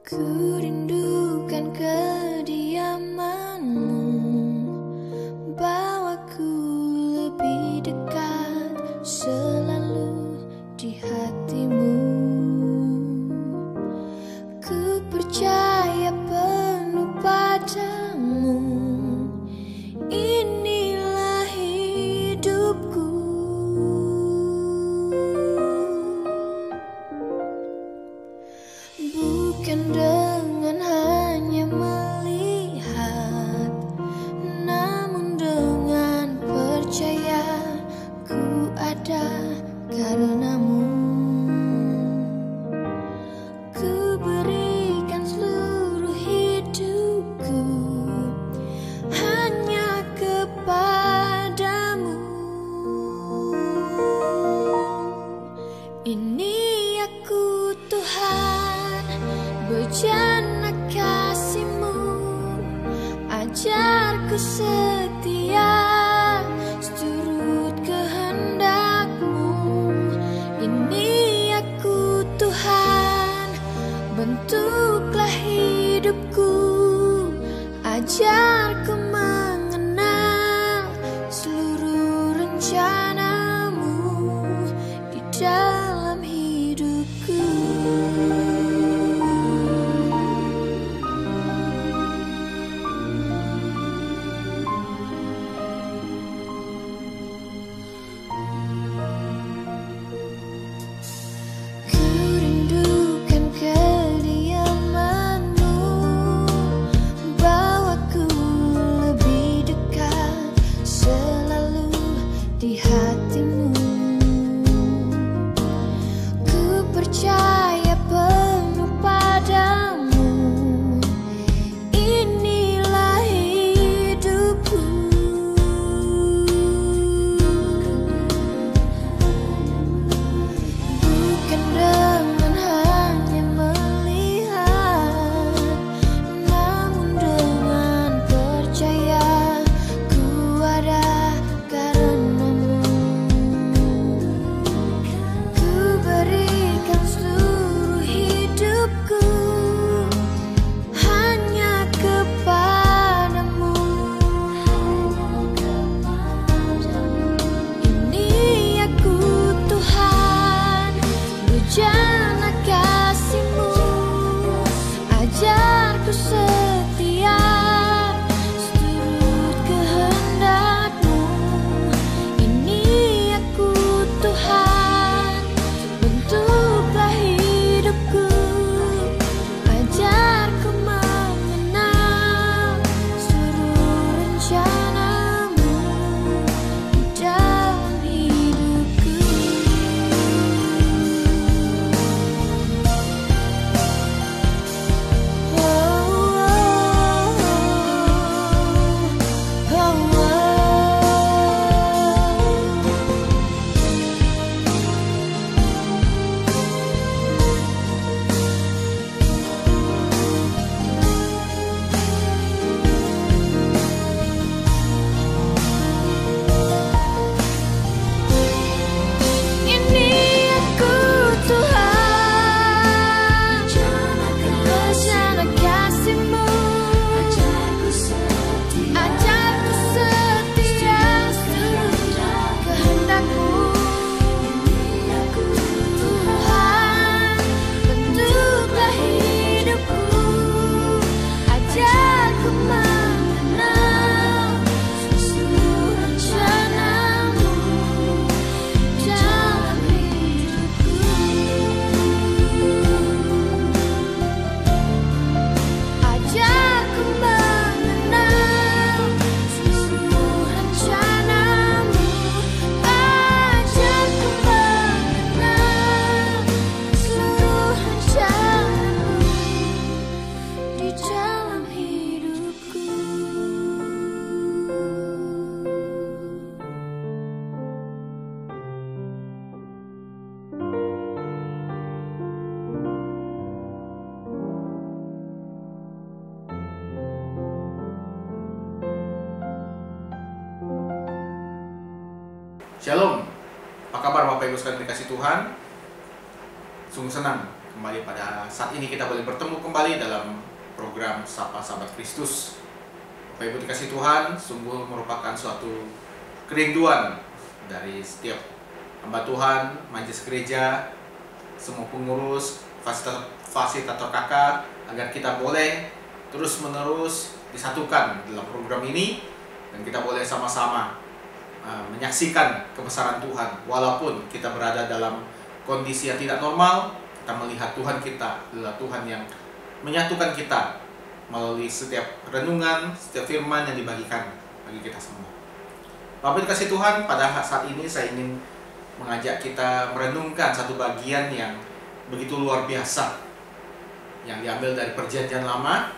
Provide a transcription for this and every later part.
Ku rindukan kediamanmu, bawaku lebih dekat, selalu di hatimu. Ku percaya penuh padamu, inilah hidupku. Bukan dengan hanya melihat, namun dengan percaya ku ada karenamu. Ku berikan seluruh hidupku hanya kepadamu. Ini aku Tuhan, bejana kasih-Mu, ajarku setia, seturut kehendak-Mu. Ini aku Tuhan, bentuklah hidupku, ajarku mengenal seluruh rencana-Mu di dalam hidupku. Ku rindukan kediaman-Mu, bawaku lebih dekat, selalu di hati-Mu. Ku percaya penuh padamu, inilah hidupku. Bukan dengan hanya melihat, namun dengan percaya ku ada karenamu. Ku berikan seluruh hidupku hanya kepadamu. Ini aku Tuhan, bejana kasih-Mu, ajarku setia, seturut kehendak-Mu. Ini aku Tuhan, bentuklah hidupku, ajarku mengenal seluruh rencana-Mu di dalam hidupku. Oh, oh, oh, oh. Ini aku Tuhan, bejana kasih-Mu, ajarku setia, seturut kehendak-Mu. Ini aku Tuhan, bentuklah hidupku, ajarku mengenal seluruh rencana-Mu dalam hidupku. Ajarku mengenal seluruh rencana-Mu, ajarku mengenal seluruh rencana-Mu di dalam hidupku. Shalom, apa kabar Bapak Ibu sekalian dikasih Tuhan? Sungguh senang kembali pada saat ini kita boleh bertemu kembali dalam program Sapa Sahabat Kristus. Bapak Ibu dikasih Tuhan, sungguh merupakan suatu kerinduan dari setiap hamba Tuhan, majelis gereja, semua pengurus, fasilitator kakak, agar kita boleh terus-menerus disatukan dalam program ini dan kita boleh sama-sama menyaksikan kebesaran Tuhan. Walaupun kita berada dalam kondisi yang tidak normal, kita melihat Tuhan kita adalah Tuhan yang menyatukan kita melalui setiap renungan, setiap firman yang dibagikan bagi kita semua. Bapak dikasih Tuhan, pada saat ini saya ingin mengajak kita merenungkan satu bagian yang begitu luar biasa yang diambil dari Perjanjian Lama,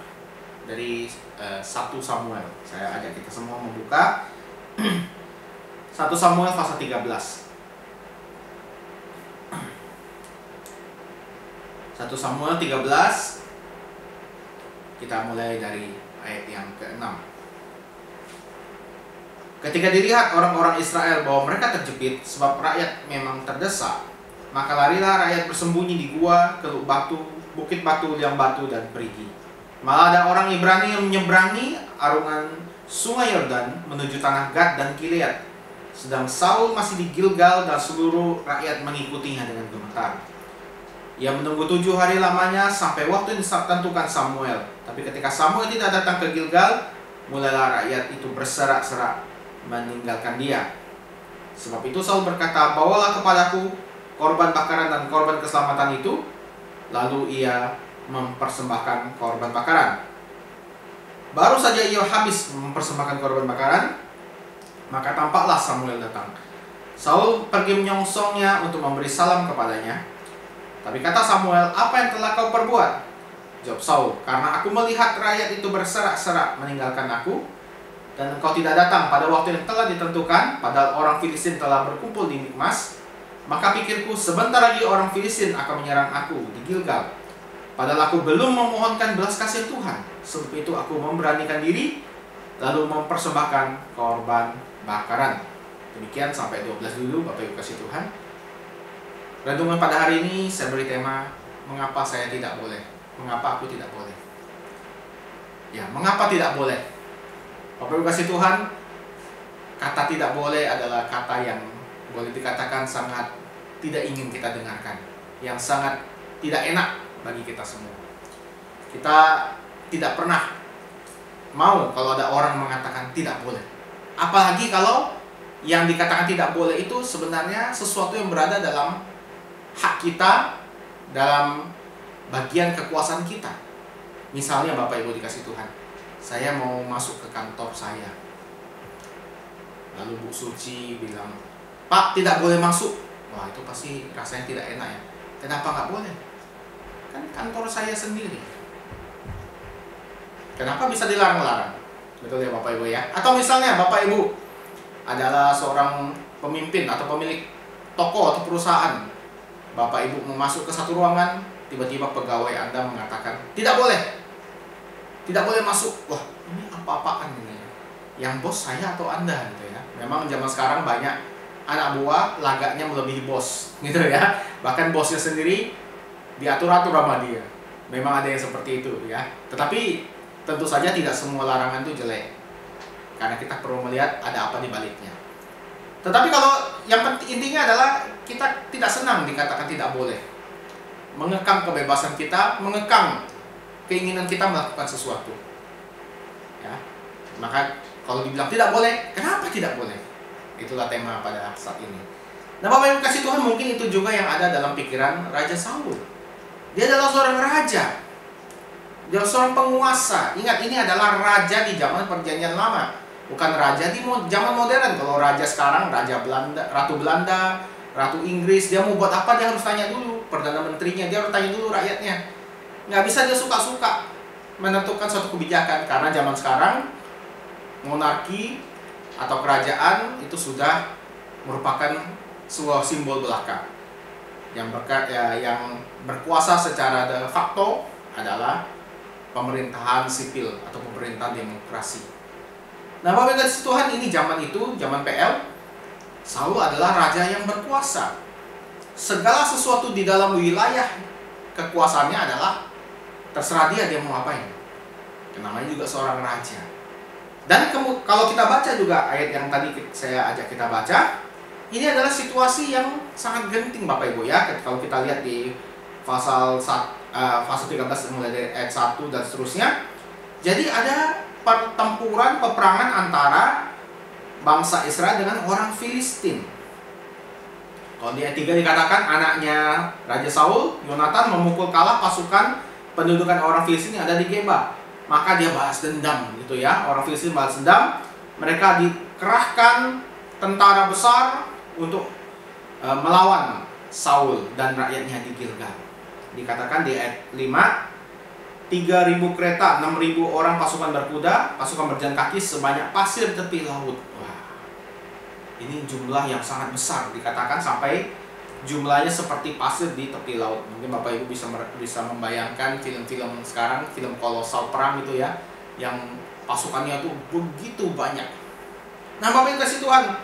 dari 1 Samuel. Saya ajak kita semua membuka 1 Samuel pasal 13. 1 Samuel 13, kita mulai dari ayat yang ke-6. Ketika dilihat orang-orang Israel bahwa mereka terjepit sebab rakyat memang terdesak, maka larilah rakyat bersembunyi di gua, teluk batu, bukit batu, liang batu, dan perigi. Malah ada orang Ibrani yang menyeberangi arungan sungai Yordan menuju tanah Gad dan Gilead. Sedang Saul masih di Gilgal dan seluruh rakyat mengikutinya dengan gemetar. Ia menunggu 7 hari lamanya sampai waktu yang ditentukan Samuel. Tapi ketika Samuel tidak datang ke Gilgal, mulailah rakyat itu berserak-serak meninggalkan dia. Sebab itu Saul berkata, bawalah kepadaku korban bakaran dan korban keselamatan itu. Lalu ia mempersembahkan korban bakaran. Baru saja ia habis mempersembahkan korban bakaran, maka tampaklah Samuel datang. Saul pergi menyongsongnya untuk memberi salam kepadanya. Tapi kata Samuel, apa yang telah kau perbuat? Jawab Saul, karena aku melihat rakyat itu berserak-serak meninggalkan aku, dan engkau tidak datang pada waktu yang telah ditentukan, padahal orang Filistin telah berkumpul di Mikmas. Maka pikirku, sebentar lagi orang Filistin akan menyerang aku di Gilgal. Padahal aku belum memohonkan belas kasih Tuhan. Sebab itu aku memberanikan diri, lalu mempersembahkan korban bakaran. Demikian sampai 12 dulu Bapak Ibu kasih Tuhan. Renungan pada hari ini saya beri tema, mengapa saya tidak boleh? Mengapa aku tidak boleh? Ya, mengapa tidak boleh? Bapak Ibu kasih Tuhan, kata tidak boleh adalah kata yang boleh dikatakan sangat tidak ingin kita dengarkan, yang sangat tidak enak bagi kita semua. Kita tidak pernah mau kalau ada orang mengatakan tidak boleh. Apalagi kalau yang dikatakan tidak boleh itu sebenarnya sesuatu yang berada dalam hak kita, dalam bagian kekuasaan kita. Misalnya Bapak Ibu dikasih Tuhan, saya mau masuk ke kantor saya. Lalu Bu Suci bilang, Pak tidak boleh masuk. Wah, itu pasti rasanya tidak enak ya. Kenapa nggak boleh? Kan kantor saya sendiri. Kenapa bisa dilarang-larang? Betul ya Bapak Ibu ya. Atau misalnya Bapak Ibu adalah seorang pemimpin atau pemilik toko atau perusahaan. Bapak Ibu mau masuk ke satu ruangan, tiba-tiba pegawai Anda mengatakan tidak boleh. Tidak boleh masuk. Wah, ini apa-apaan ini? Yang bos saya atau Anda gitu ya. Memang zaman sekarang banyak anak buah lagaknya melebihi bos gitu ya. Bahkan bosnya sendiri diatur-atur sama dia. Memang ada yang seperti itu ya. Tetapi tentu saja tidak semua larangan itu jelek, karena kita perlu melihat ada apa di baliknya. Tetapi kalau yang intinya adalah kita tidak senang dikatakan tidak boleh. Mengekang kebebasan kita, mengekang keinginan kita melakukan sesuatu. Ya. Maka kalau dibilang tidak boleh, kenapa tidak boleh? Itulah tema pada saat ini. Nah Bapak Ibu kasih Tuhan, mungkin itu juga yang ada dalam pikiran Raja Saul. Dia adalah seorang raja. Dia seorang penguasa. Ingat, ini adalah raja di zaman Perjanjian Lama, bukan raja di zaman modern. Kalau raja sekarang, raja Belanda, ratu Inggris, dia mau buat apa dia harus tanya dulu perdana menterinya, dia harus tanya dulu rakyatnya. Nggak bisa dia suka-suka menentukan suatu kebijakan, karena zaman sekarang monarki atau kerajaan itu sudah merupakan sebuah simbol belaka. Yang berkuasa secara de facto adalah pemerintahan sipil atau pemerintahan demokrasi. Nah Bapak Ibu Tuhan, ini zaman itu, zaman PL, Saul adalah raja yang berkuasa. Segala sesuatu di dalam wilayah kekuasaannya adalah terserah dia mau ngapain. Namanya juga seorang raja. Dan kalau kita baca juga ayat yang tadi saya ajak kita baca, ini adalah situasi yang sangat genting Bapak Ibu ya. Kalau kita lihat di pasal 13 mulai dari ayat 1 dan seterusnya. Jadi ada pertempuran, peperangan antara bangsa Israel dengan orang Filistin. Kalau di ayat 3 dikatakan anaknya Raja Saul, Yonatan, memukul kalah pasukan pendudukan orang Filistin yang ada di Geba. Maka dia balas dendam gitu ya. Orang Filistin balas dendam. Mereka dikerahkan tentara besar untuk melawan Saul dan rakyatnya di Gilgal. Dikatakan di ayat 5, 3.000 kereta, 6.000 orang pasukan berkuda, pasukan berjalan kaki sebanyak pasir tepi laut. Wah, ini jumlah yang sangat besar. Dikatakan sampai jumlahnya seperti pasir di tepi laut. Mungkin Bapak Ibu bisa membayangkan film-film sekarang, film kolosal perang itu ya, yang pasukannya tuh begitu banyak. Nah Bapak Ibu kasih Tuhan,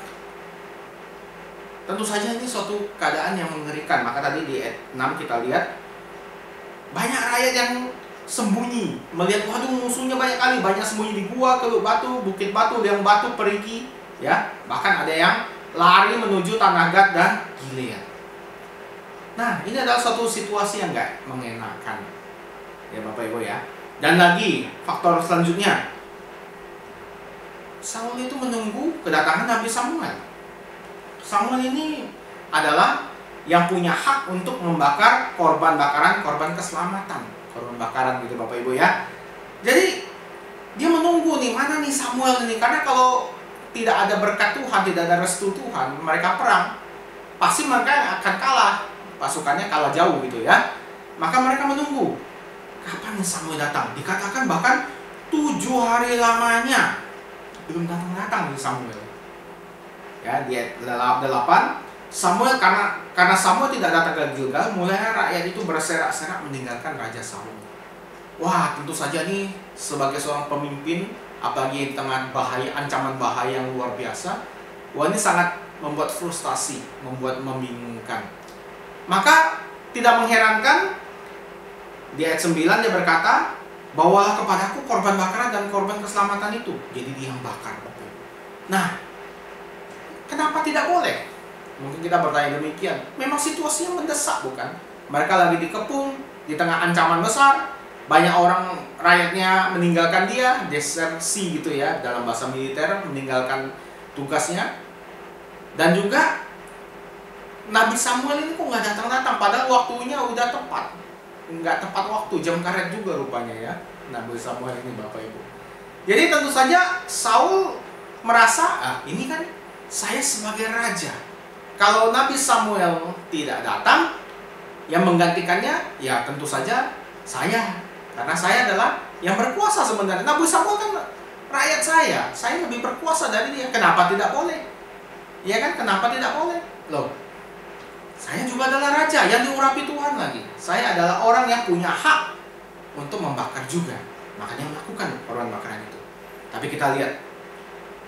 tentu saja ini suatu keadaan yang mengerikan. Maka tadi di ayat 6 kita lihat banyak rakyat yang sembunyi, melihat waduh musuhnya banyak kali, banyak sembunyi di gua, keluk batu, bukit batu, liang batu, perigi, ya. Bahkan ada yang lari menuju tanah Gad dan Gilead. Nah, ini adalah suatu situasi yang gak mengenakan, ya Bapak Ibu ya. Dan lagi faktor selanjutnya, Saul itu menunggu kedatangan Nabi Samuel. Samuel ini adalah yang punya hak untuk membakar korban bakaran, korban keselamatan, korban bakaran gitu Bapak Ibu ya. Jadi dia menunggu nih, mana nih Samuel ini, karena kalau tidak ada berkat Tuhan, tidak ada restu Tuhan, mereka perang, pasti mereka akan kalah, pasukannya kalah jauh gitu ya. Maka mereka menunggu, kapan nih Samuel datang? Dikatakan bahkan 7 hari lamanya belum datang-datang nih Samuel. Ya, di ayat 8, Samuel karena Samuel tidak datang ke Gilgal, mulai rakyat itu berserak-serak meninggalkan Raja Saul. Wah, tentu saja nih sebagai seorang pemimpin, apalagi di tengah bahaya, ancaman bahaya yang luar biasa, wah ini sangat membuat frustasi, membuat membingungkan. Maka tidak mengherankan di ayat 9 dia berkata, bawalah kepadaku korban bakaran dan korban keselamatan itu. Jadi dia yang bakar. Nah, kenapa tidak boleh? Mungkin kita bertanya demikian. Memang situasinya mendesak bukan? Mereka lagi dikepung di tengah ancaman besar. Banyak orang rakyatnya meninggalkan dia, desersi gitu ya, dalam bahasa militer, meninggalkan tugasnya. Dan juga Nabi Samuel ini kok nggak datang-datang, padahal waktunya udah tepat. Nggak tepat waktu, jam karet juga rupanya ya, Nabi Samuel ini Bapak Ibu. Jadi tentu saja Saul merasa, ini kan saya sebagai raja. Kalau Nabi Samuel tidak datang, yang menggantikannya ya tentu saja saya. Karena saya adalah yang berkuasa sebenarnya. Nabi Samuel kan rakyat saya lebih berkuasa dari dia. Kenapa tidak boleh? Ya kan, kenapa tidak boleh? Loh, saya juga adalah raja yang diurapi Tuhan lagi. Saya adalah orang yang punya hak untuk membakar juga. Makanya melakukan korban bakaran itu. Tapi kita lihat,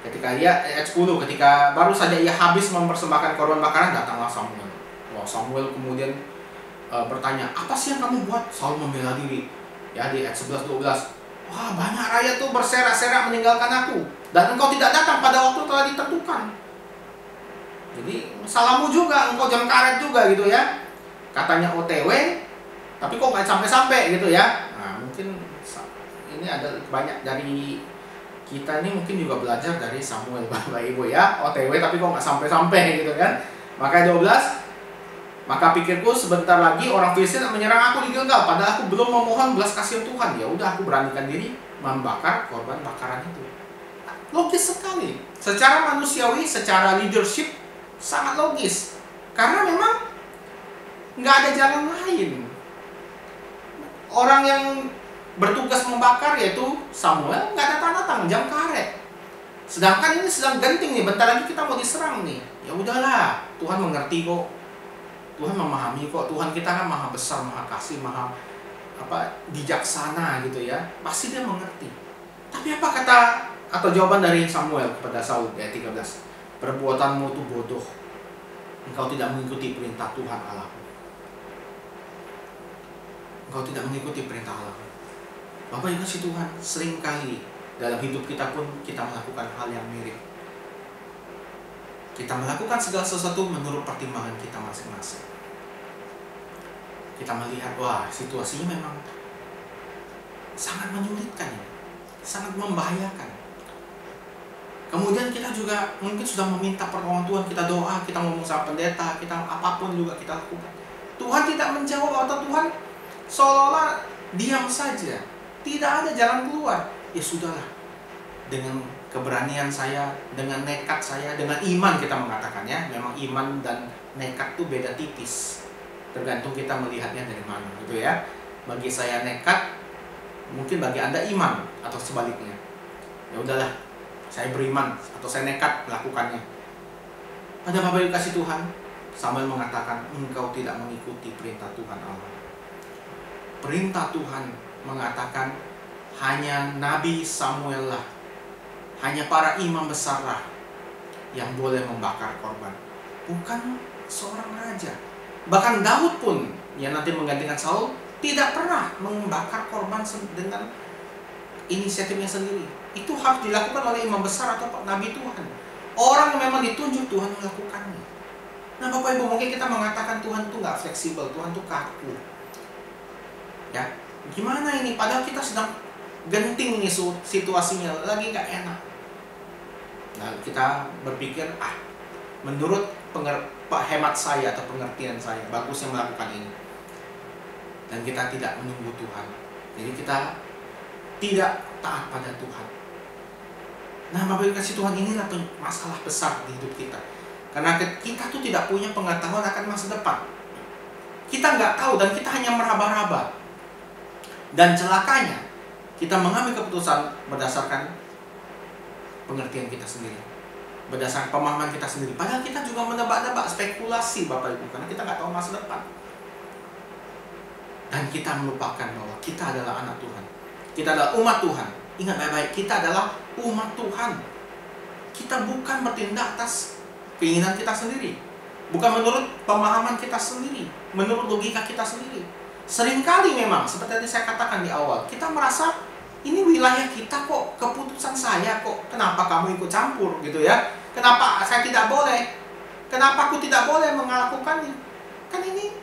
ketika ayat 10, ketika baru saja ia habis mempersembahkan korban bakaran, datanglah Samuel. Wah, Samuel kemudian bertanya, apa sih yang kamu buat? Saul membela diri. Ya, di ayat 11-12, wah banyak rakyat tuh berserak-serak meninggalkan aku, dan engkau tidak datang pada waktu telah ditentukan. Jadi salahmu juga, engkau jam karet juga gitu ya. Katanya OTW, tapi kok nggak sampai-sampai gitu ya. Nah, mungkin ini ada banyak dari kita ini mungkin juga belajar dari Samuel Bapak Ibu ya. OTW tapi kok nggak sampai-sampai gitu kan. Maka 12, maka pikirku sebentar lagi orang Filistin menyerang aku di Gilgal, padahal aku belum memohon belas kasihan Tuhan. Ya udah, aku beranikan diri membakar korban bakaran itu. Logis sekali. Secara manusiawi, secara leadership sangat logis. Karena memang nggak ada jalan lain. Orang yang bertugas membakar yaitu Samuel nggak datang-datang, jam karet. Sedangkan ini sedang genting nih, bentar lagi kita mau diserang nih. Ya udahlah, Tuhan mengerti kok. Tuhan memahami kok. Tuhan kita kan maha besar, maha kasih, maha bijaksana gitu ya. Pasti dia mengerti. Tapi apa kata atau jawaban dari Samuel kepada Saul ayat 13? Perbuatanmu itu bodoh. Engkau tidak mengikuti perintah Tuhan Allahmu. engkau tidak mengikuti perintah Allah. Bapak Ibu kasih Tuhan, seringkali dalam hidup kita pun kita melakukan hal yang mirip. Kita melakukan segala sesuatu menurut pertimbangan kita masing-masing. Kita melihat, wah situasinya memang sangat menyulitkan, sangat membahayakan. Kemudian kita juga mungkin sudah meminta pertolongan Tuhan, kita doa, kita ngomong sama pendeta, kita apapun juga kita lakukan. Tuhan tidak menjawab, atau Tuhan seolah-olah diam saja. Tidak ada jalan keluar. Ya sudahlah, dengan keberanian saya, dengan nekat saya, dengan iman kita mengatakannya. Memang iman dan nekat itu beda tipis, tergantung kita melihatnya dari mana, gitu ya. Bagi saya nekat, mungkin bagi Anda iman, atau sebaliknya. Ya udahlah, saya beriman atau saya nekat melakukannya. Pada Bapak Ibu kasih Tuhan, Samuel mengatakan, engkau tidak mengikuti perintah Tuhan Allah. Perintah Tuhan mengatakan hanya Nabi Samuel lah, hanya para imam besar lah yang boleh membakar korban, bukan seorang raja. Bahkan Daud pun yang nanti menggantikan Saul tidak pernah membakar korban dengan inisiatifnya sendiri. Itu harus dilakukan oleh imam besar atau nabi Tuhan, orang yang memang ditunjuk Tuhan melakukannya. Nah Bapak Ibu, mungkin kita mengatakan Tuhan itu nggak fleksibel, Tuhan itu kaku. Ya, gimana ini? Padahal kita sedang genting nih situasinya, lagi nggak enak. Nah kita berpikir, menurut hemat saya atau pengertian saya, bagusnya melakukan ini. Dan kita tidak menunggu Tuhan. Jadi kita tidak taat pada Tuhan. Nah Bapak Ibu kasih Tuhan, inilah masalah besar di hidup kita. Karena kita tuh tidak punya pengetahuan akan masa depan. Kita nggak tahu dan kita hanya meraba-raba. Dan celakanya, kita mengambil keputusan berdasarkan pengertian kita sendiri, berdasarkan pemahaman kita sendiri. Padahal kita juga menebak-nebak, spekulasi Bapak Ibu, karena kita nggak tahu masa depan. Dan kita melupakan bahwa kita adalah anak Tuhan. Kita adalah umat Tuhan. Ingat baik-baik, kita adalah umat Tuhan. Kita bukan bertindak atas keinginan kita sendiri, bukan menurut pemahaman kita sendiri, menurut logika kita sendiri. Seringkali memang, seperti tadi saya katakan di awal, kita merasa ini wilayah kita kok, keputusan saya kok, kenapa kamu ikut campur gitu ya? Kenapa saya tidak boleh? Kenapa aku tidak boleh melakukannya? Kan ini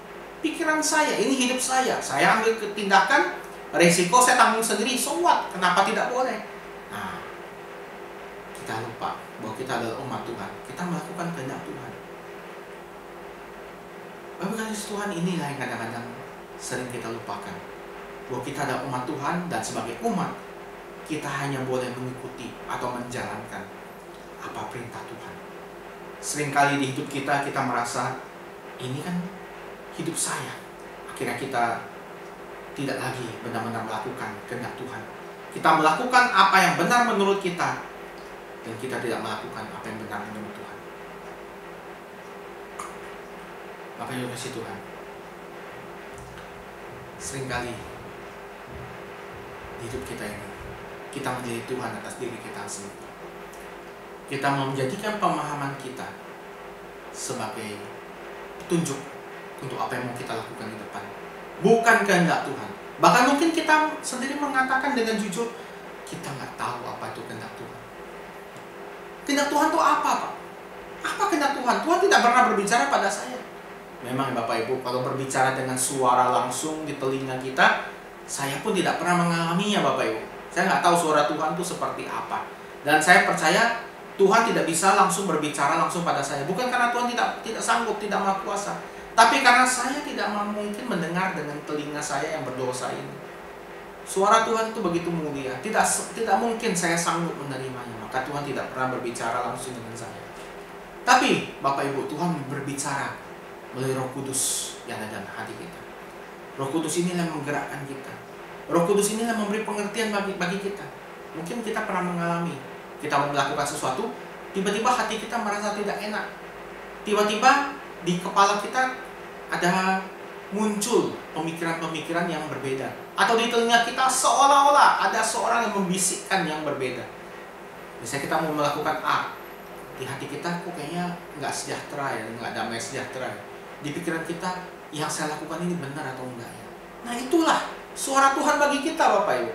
pikiran saya, ini hidup saya ambil tindakan, resiko saya tanggung sendiri, so what? Kenapa tidak boleh? Nah, kita lupa bahwa kita adalah umat Tuhan, kita melakukan kehendak Tuhan. Bapak kasih Tuhan, inilah yang kadang-kadang sering kita lupakan, bahwa kita adalah umat Tuhan, dan sebagai umat kita hanya boleh mengikuti atau menjalankan apa perintah Tuhan. Seringkali di hidup kita merasa ini kan hidup saya. Akhirnya kita tidak lagi benar-benar melakukan kehendak Tuhan. Kita melakukan apa yang benar menurut kita, dan kita tidak melakukan apa yang benar menurut Tuhan. Bapak Ibu kasih Tuhan, seringkali di hidup kita ini kita menjadi Tuhan atas diri kita sendiri. Kita menjadikan pemahaman kita sebagai petunjuk untuk apa yang mau kita lakukan di depan, bukan kehendak Tuhan. Bahkan mungkin kita sendiri mengatakan dengan jujur, kita nggak tahu apa itu kehendak Tuhan. Kehendak Tuhan itu apa, Pak? Apa kehendak Tuhan? Tuhan tidak pernah berbicara pada saya. Memang Bapak Ibu, kalau berbicara dengan suara langsung di telinga kita, saya pun tidak pernah mengalaminya Bapak Ibu. Saya nggak tahu suara Tuhan itu seperti apa. Dan saya percaya Tuhan tidak bisa langsung berbicara langsung pada saya. Bukan karena Tuhan tidak sanggup, tidak maha kuasa, tapi karena saya tidak mungkin mendengar dengan telinga saya yang berdosa ini. Suara Tuhan itu begitu mulia, tidak mungkin saya sanggup menerimanya. Maka Tuhan tidak pernah berbicara langsung dengan saya. Tapi Bapak Ibu, Tuhan berbicara melalui Roh Kudus yang ada dalam hati kita. Roh Kudus inilah yang menggerakkan kita. Roh Kudus inilah yang memberi pengertian bagi kita. Mungkin kita pernah mengalami, kita mau melakukan sesuatu, tiba-tiba hati kita merasa tidak enak. Tiba-tiba di kepala kita ada muncul pemikiran-pemikiran yang berbeda. Atau di telinga kita seolah-olah ada seorang yang membisikkan yang berbeda. Misalnya kita mau melakukan A, di hati kita kok kayaknya nggak sejahtera ya, nggak damai sejahtera ya. Di pikiran kita, yang saya lakukan ini benar atau enggak ya? Nah, itulah suara Tuhan bagi kita, Bapak Ibu.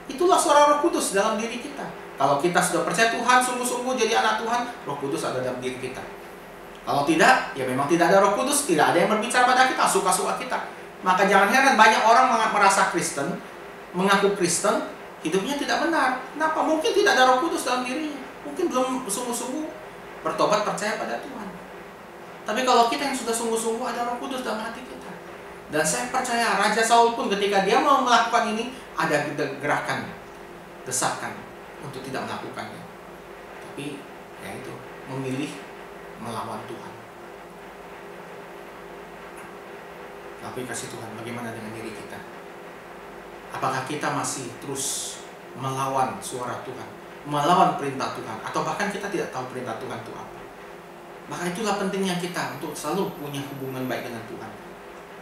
Itulah suara Roh Kudus dalam diri kita. Kalau kita sudah percaya Tuhan sungguh-sungguh jadi anak Tuhan, Roh Kudus ada dalam diri kita. Kalau tidak, ya memang tidak ada Roh Kudus, tidak ada yang berbicara pada kita, suka-suka kita. Maka jangan heran banyak orang merasa Kristen, mengaku Kristen, hidupnya tidak benar. Kenapa? Mungkin tidak ada Roh Kudus dalam dirinya. Mungkin belum sungguh-sungguh bertobat percaya pada Tuhan. Tapi kalau kita yang sudah sungguh-sungguh ada Roh Kudus dalam hati kita. Dan saya percaya Raja Saul pun ketika dia mau melakukan ini, ada gerakan, desakan untuk tidak melakukannya. Tapi ya itu, memilih melawan Tuhan. Tapi kasih Tuhan, bagaimana dengan diri kita? Apakah kita masih terus melawan suara Tuhan, melawan perintah Tuhan, atau bahkan kita tidak tahu perintah Tuhan itu apa? Maka itulah pentingnya kita untuk selalu punya hubungan baik dengan Tuhan.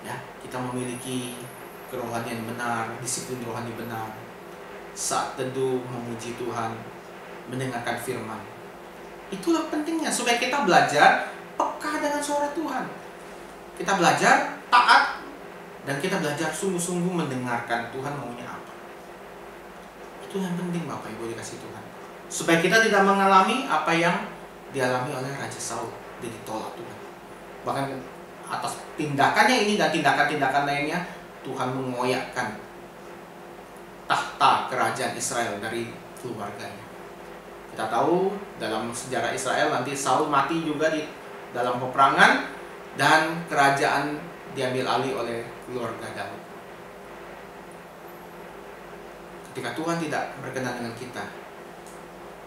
Ya, kita memiliki kerohanian benar, disiplin rohani benar, saat teduh memuji Tuhan, mendengarkan firman. Itulah pentingnya supaya kita belajar peka dengan suara Tuhan. Kita belajar taat dan kita belajar sungguh-sungguh mendengarkan Tuhan maunya apa. Itu yang penting Bapak Ibu dikasih Tuhan. Supaya kita tidak mengalami apa yang dialami oleh Raja Saul, dia ditolak Tuhan. Bahkan atas tindakannya ini dan tindakan-tindakan lainnya, Tuhan mengoyakkan tahta kerajaan Israel dari keluarganya. Kita tahu dalam sejarah Israel nanti Saul mati juga di dalam peperangan dan kerajaan diambil alih oleh keluarga Daud. Ketika Tuhan tidak berkenan dengan kita,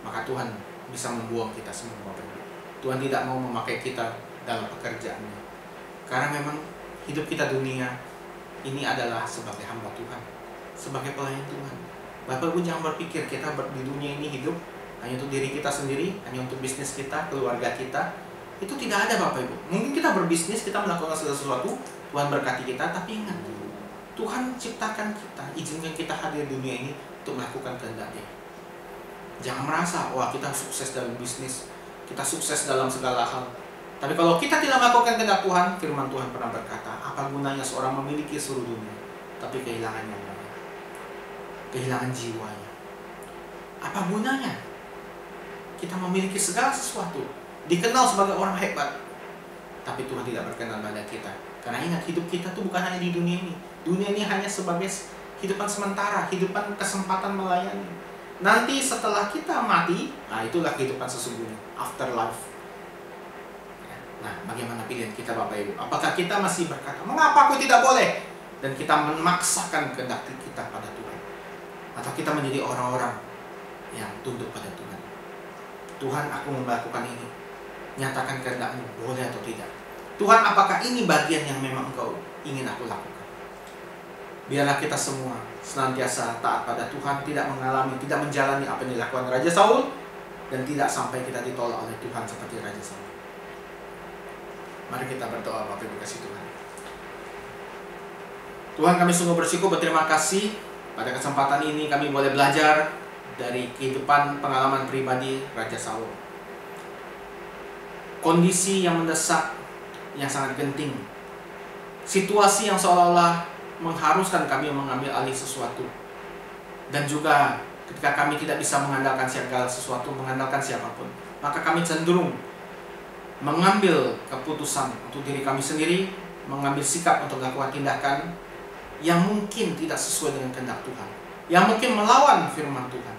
maka Tuhan bisa membuang kita semua Bapak Ibu. Tuhan tidak mau memakai kita dalam pekerjaannya. Karena memang hidup kita dunia ini adalah sebagai hamba Tuhan, sebagai pelayan Tuhan. Bapak Ibu jangan berpikir kita di dunia ini hidup hanya untuk diri kita sendiri, hanya untuk bisnis kita, keluarga kita. Itu tidak ada Bapak Ibu. Mungkin kita berbisnis, kita melakukan segala sesuatu, Tuhan berkati kita, tapi ingat, Tuhan ciptakan kita, izinkan kita hadir di dunia ini untuk melakukan kehendak-Nya. Jangan merasa, wah kita sukses dalam bisnis, kita sukses dalam segala hal. Tapi kalau kita tidak melakukan kehendak Tuhan, firman Tuhan pernah berkata, apa gunanya seorang memiliki seluruh dunia, tapi kehilangan nyawanya, kehilangan jiwanya. Apa gunanya kita memiliki segala sesuatu, dikenal sebagai orang hebat, tapi Tuhan tidak berkenan pada kita? Karena ingat, hidup kita tuh bukan hanya di dunia ini. Dunia ini hanya sebagai hidupan sementara, hidupan kesempatan melayani. Nanti setelah kita mati, nah itulah kehidupan sesungguhnya, afterlife. Nah, bagaimana pilihan kita Bapak Ibu? Apakah kita masih berkata, mengapa aku tidak boleh? Dan kita memaksakan kehendak kita pada Tuhan? Atau kita menjadi orang-orang yang tunduk pada Tuhan? Tuhan, aku melakukan ini, nyatakan kehendak-Mu, boleh atau tidak? Tuhan, apakah ini bagian yang memang Engkau ingin aku lakukan? Biarlah kita semua senantiasa taat pada Tuhan, tidak mengalami, tidak menjalani apa yang dilakukan Raja Saul, dan tidak sampai kita ditolak oleh Tuhan seperti Raja Saul. Mari kita berdoa Bapak Ibu kasih Tuhan. Tuhan, kami sungguh bersyukur, berterima kasih pada kesempatan ini kami boleh belajar dari kehidupan pengalaman pribadi Raja Saul. Kondisi yang mendesak, yang sangat genting, situasi yang seolah-olah mengharuskan kami mengambil alih sesuatu, dan juga ketika kami tidak bisa mengandalkan segala sesuatu, mengandalkan siapapun, maka kami cenderung mengambil keputusan untuk diri kami sendiri, mengambil sikap untuk melakukan tindakan yang mungkin tidak sesuai dengan kehendak Tuhan, yang mungkin melawan firman Tuhan.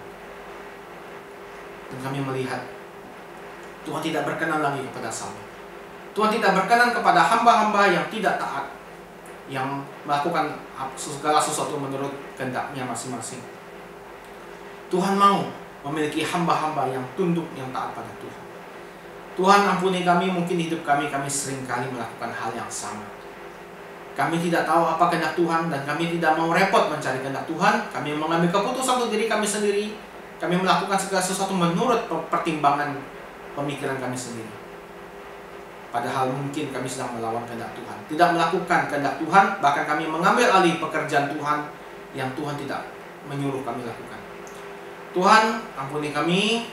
Dan kami melihat Tuhan tidak berkenan lagi kepada Saul. Tuhan tidak berkenan kepada hamba-hamba yang tidak taat, yang melakukan segala sesuatu menurut kehendak-Nya masing-masing. Tuhan mau memiliki hamba-hamba yang tunduk, yang taat pada Tuhan. Tuhan, ampuni kami, mungkin hidup kami seringkali melakukan hal yang sama. Kami tidak tahu apa kehendak Tuhan, dan kami tidak mau repot mencari kehendak Tuhan. Kami mengambil keputusan untuk diri kami sendiri. Kami melakukan segala sesuatu menurut pertimbangan pemikiran kami sendiri. Padahal mungkin kami sedang melawan kehendak Tuhan, tidak melakukan kehendak Tuhan, bahkan kami mengambil alih pekerjaan Tuhan yang Tuhan tidak menyuruh kami lakukan. Tuhan, ampuni kami,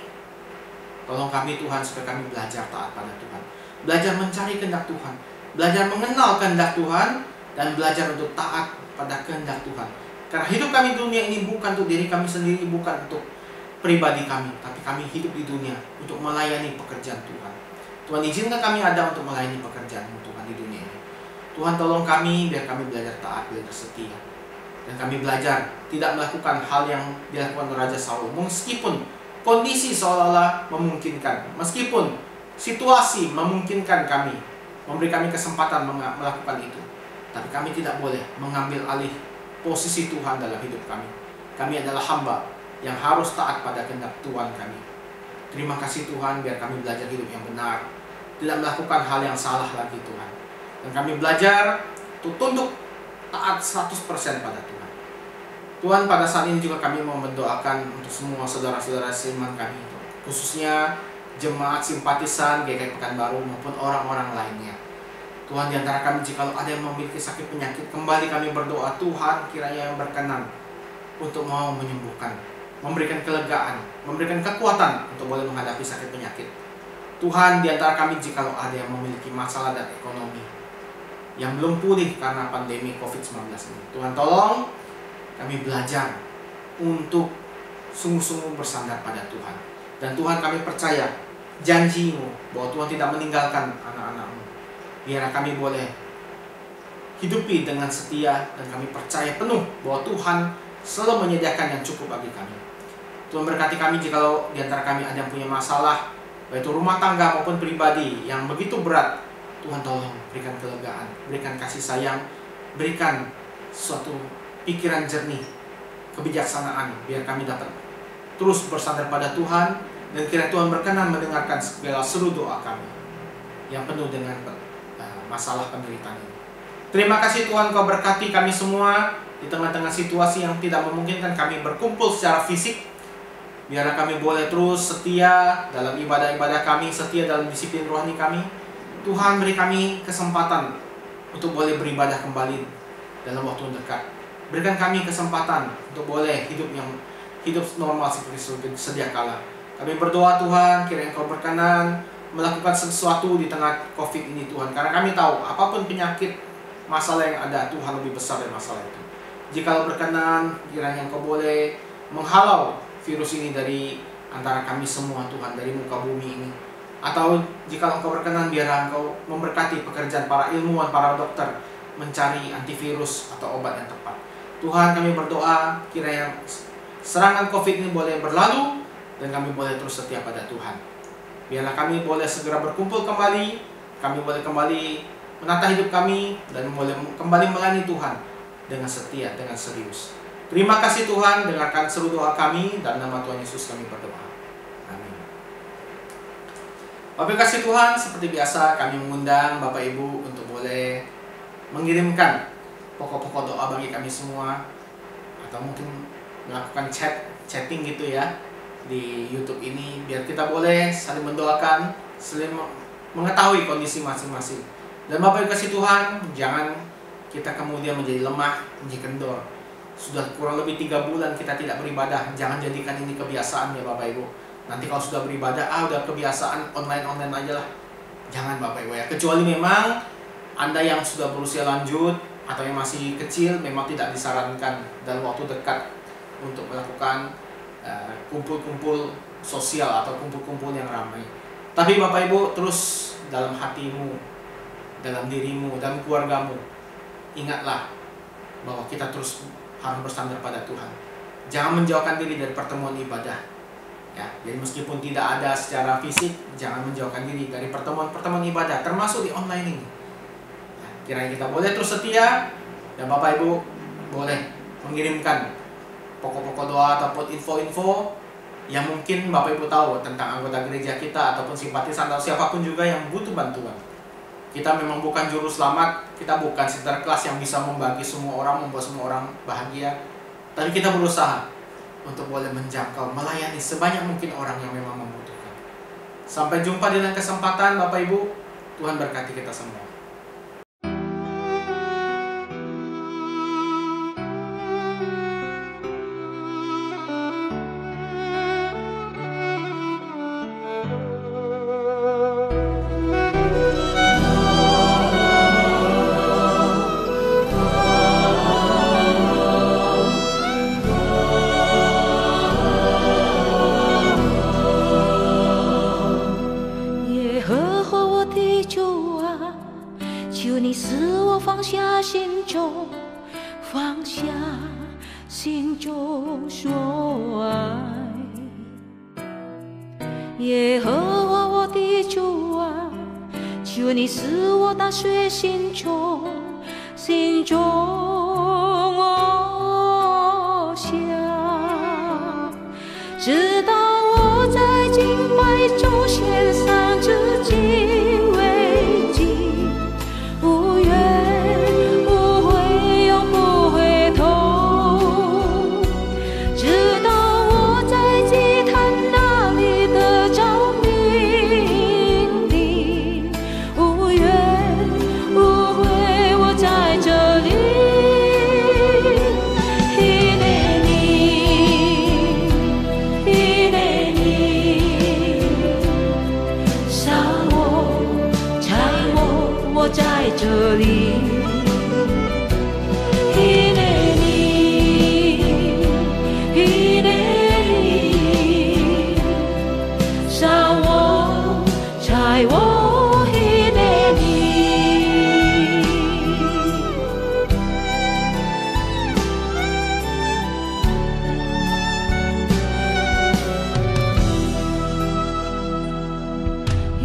tolong kami Tuhan, supaya kami belajar taat pada Tuhan, belajar mencari kehendak Tuhan, belajar mengenal kehendak Tuhan, dan belajar untuk taat pada kehendak Tuhan. Karena hidup kami di dunia ini bukan untuk diri kami sendiri, bukan untuk pribadi kami, tapi kami hidup di dunia untuk melayani pekerjaan Tuhan. Tuhan izinkan kami ada untuk melayani pekerjaan Tuhan di dunia ini. Tuhan tolong kami biar kami belajar taat, belajar setia. Dan kami belajar tidak melakukan hal yang dilakukan Raja Saul. Meskipun kondisi seolah-olah memungkinkan, meskipun situasi memungkinkan kami, memberi kami kesempatan melakukan itu, tapi kami tidak boleh mengambil alih posisi Tuhan dalam hidup kami. Kami adalah hamba yang harus taat pada kehendak Tuhan kami. Terima kasih Tuhan, biar kami belajar hidup yang benar, tidak melakukan hal yang salah lagi Tuhan. Dan kami belajar untuk tunduk taat 100% pada Tuhan. Tuhan, pada saat ini juga kami mau mendoakan untuk semua saudara-saudara seiman kami, khususnya jemaat simpatisan GKI Pekanbaru maupun orang-orang lainnya. Tuhan, di antara kami jika ada yang memiliki sakit penyakit, kembali kami berdoa Tuhan kiranya yang berkenan untuk mau menyembuhkan, memberikan kelegaan, memberikan kekuatan untuk boleh menghadapi sakit penyakit. Tuhan, di antara kami jika ada yang memiliki masalah dan ekonomi yang belum pulih karena pandemi COVID-19 ini, Tuhan tolong kami belajar untuk sungguh-sungguh bersandar pada Tuhan. Dan Tuhan, kami percaya janji-Mu bahwa Tuhan tidak meninggalkan anak-anak-Mu. Biar kami boleh hidupi dengan setia, dan kami percaya penuh bahwa Tuhan selalu menyediakan yang cukup bagi kami. Tuhan berkati kami jika di antara kami ada yang punya masalah, baik itu rumah tangga maupun pribadi yang begitu berat. Tuhan tolong berikan kelegaan, berikan kasih sayang, berikan suatu pikiran jernih, kebijaksanaan, biar kami dapat terus bersandar pada Tuhan, dan kiranya Tuhan berkenan mendengarkan segala seru doa kami yang penuh dengan masalah penderitaan ini. Terima kasih Tuhan, Kau berkati kami semua di tengah-tengah situasi yang tidak memungkinkan kami berkumpul secara fisik. Biar kami boleh terus setia dalam ibadah-ibadah kami, setia dalam disiplin rohani kami. Tuhan, beri kami kesempatan untuk boleh beribadah kembali dalam waktu dekat. Berikan kami kesempatan untuk boleh hidup normal seperti sedia kala. Kami berdoa Tuhan, kiranya Engkau berkenan melakukan sesuatu di tengah COVID ini Tuhan. Karena kami tahu apapun penyakit, masalah yang ada, Tuhan lebih besar dari masalah itu. Jika berkenan, kiranya Engkau boleh menghalau virus ini dari antara kami semua Tuhan, dari muka bumi ini. Atau jika Engkau berkenan, biar Engkau memberkati pekerjaan para ilmuwan, para dokter mencari antivirus atau obat yang tepat. Tuhan, kami berdoa kiranya serangan COVID ini boleh berlalu dan kami boleh terus setia pada Tuhan. Biarlah kami boleh segera berkumpul kembali, kami boleh kembali menata hidup kami, dan boleh kembali melayani Tuhan dengan setia, dengan serius. Terima kasih Tuhan, dengarkan seru doa kami, dan nama Tuhan Yesus kami berdoa. Amin. Bapak kasih Tuhan, seperti biasa kami mengundang Bapak Ibu untuk boleh mengirimkan pokok-pokok doa bagi kami semua, atau mungkin melakukan chatting gitu ya di YouTube ini, biar kita boleh saling mendoakan, saling mengetahui kondisi masing-masing. Dan Bapak Ibu kasih Tuhan, jangan kita kemudian menjadi lemah, menjadi kendor. Sudah kurang lebih 3 bulan kita tidak beribadah, jangan jadikan ini kebiasaan ya Bapak Ibu. Nanti kalau sudah beribadah, udah kebiasaan online aja lah. Jangan Bapak Ibu ya, kecuali memang Anda yang sudah berusia lanjut atau yang masih kecil, memang tidak disarankan dalam waktu dekat untuk melakukan kumpul-kumpul sosial atau kumpul-kumpul yang ramai. Tapi Bapak Ibu, terus dalam hatimu, dalam dirimu, dalam keluargamu, ingatlah bahwa kita terus harus bersandar pada Tuhan. Jangan menjauhkan diri dari pertemuan ibadah. Ya, jadi meskipun tidak ada secara fisik, jangan menjauhkan diri dari pertemuan-pertemuan ibadah, termasuk di online ini. Kiranya kita boleh terus setia, dan Bapak Ibu boleh mengirimkan pokok-pokok doa ataupun info-info yang mungkin Bapak Ibu tahu tentang anggota gereja kita ataupun simpatisan atau siapapun juga yang butuh bantuan. Kita memang bukan juru selamat, kita bukan sinterklas yang bisa membagi semua orang, membuat semua orang bahagia. Tapi kita berusaha untuk boleh menjangkau, melayani sebanyak mungkin orang yang memang membutuhkan. Sampai jumpa di lain kesempatan Bapak Ibu, Tuhan berkati kita semua. 就说爱。耶和华我的主啊，求你使我大水心中我想，直到我在敬拜中献上自己为祭，无怨无悔永不回头，直到我在祭坛那里得着命定，无怨无悔我在这里。我在这里，一年里，杀我，拆我，一年里。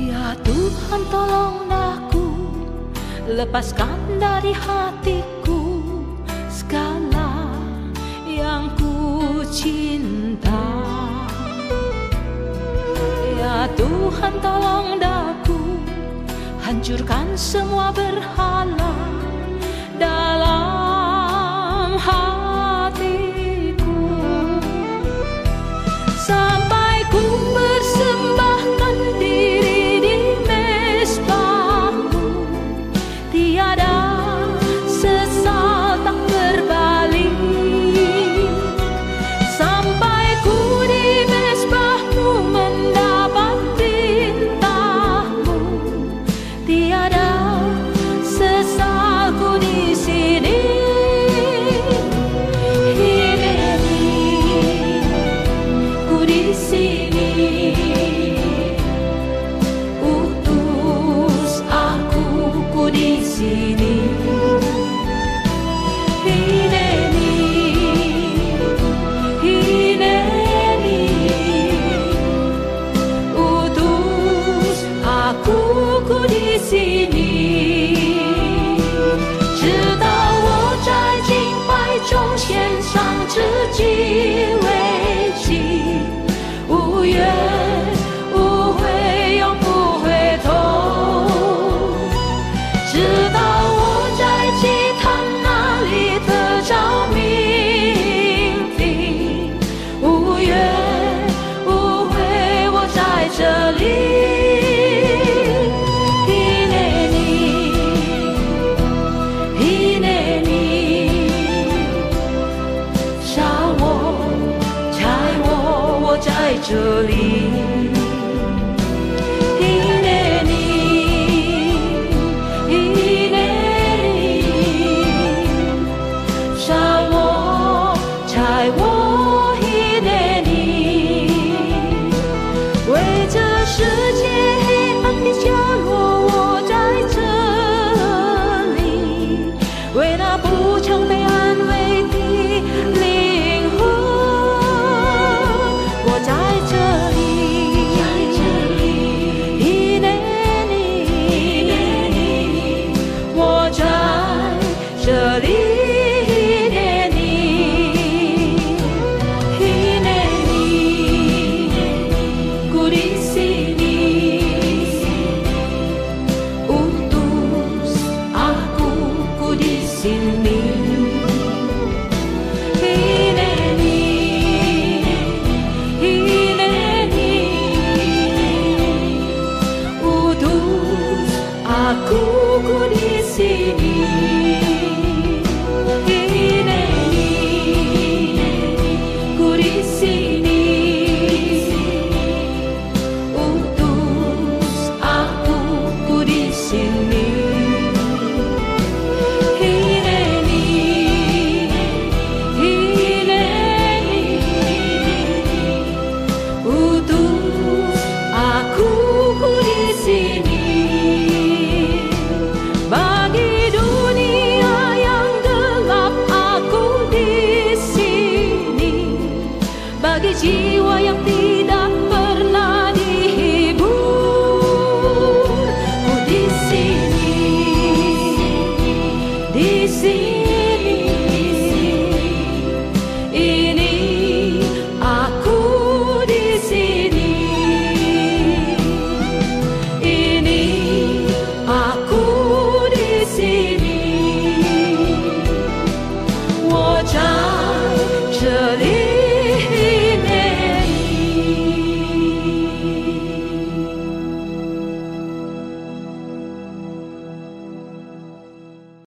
Ya Tuhan tolong lepaskan dari hatiku segala yang ku cinta. Ya Tuhan tolong daku hancurkan semua berhala dalam hatiku, sampai ku persembahkan diri di mezbahmu. Tiada sesal tak berbalik, sampai ku di mezbahmu mendapat perintahmu. Tiada sesalku di sini. Ku di sini. Utus aku, ku di sini. Utus aku, ku di sini， 直到我在敬拜中献上自己为祭，无怨无悔永不回头，直到我在祭坛那里得着命定，无怨无悔我在这里。在这里，一年里，杀我，拆我，一年里，为这世界黑暗的角落，我在这里，为那不曾被安慰的灵魂。在这里，一年里，我在这里，一年里，一年里，ku di sini, utus aku, ku di sini. Aku, ku di sini, ini, ku di sini, utus aku, ku di sini, ini, utus aku, ku di sini. Bagi dunia yang gelap aku di sini, bagi jiwa yang